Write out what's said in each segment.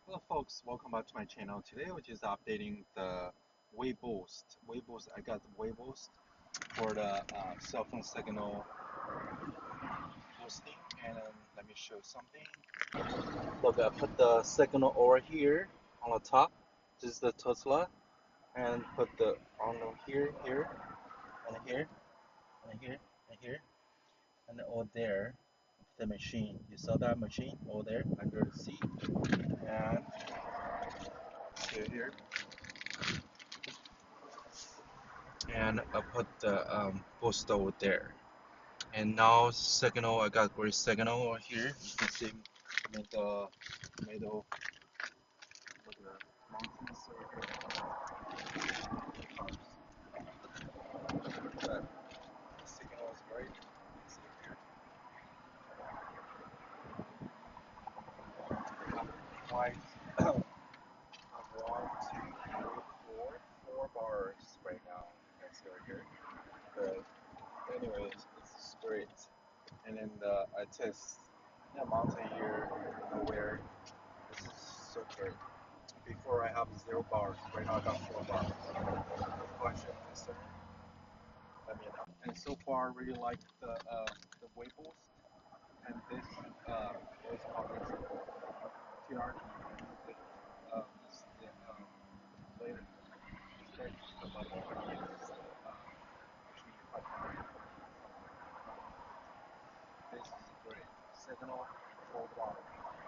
Hello folks, welcome back to my channel. Today we're just updating the weBoost. I got the weBoost for the cell phone signal boosting, and let me show you something. Look, I put the signal over here on the top. This is the Tesla, and put the on here, and here, and here, and here, and then over there, the machine. You saw that machine over there under the seat, and here. And I put the post over there. And now signal, I got great signal over here. You can see made the middle, look at the mountains over here. Cars. But the signal is great. You can see here. Quite one, two, three, four bars right now. You can see over here. But anyways, it's great. And then I test the mountain here nowhere. This is so great. Before I have 0 bars, right now I got 4 bars. Question, concern, let me know. And so far, I really like the wearables and this what is it called? This OTR. This the later stage of my use which means 500. This is great. Signal 4 bar.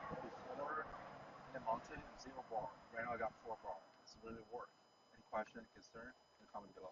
Before in the mountain 0 bar. Right now I got 4 bar. It's really work. Any question, concern, comment below.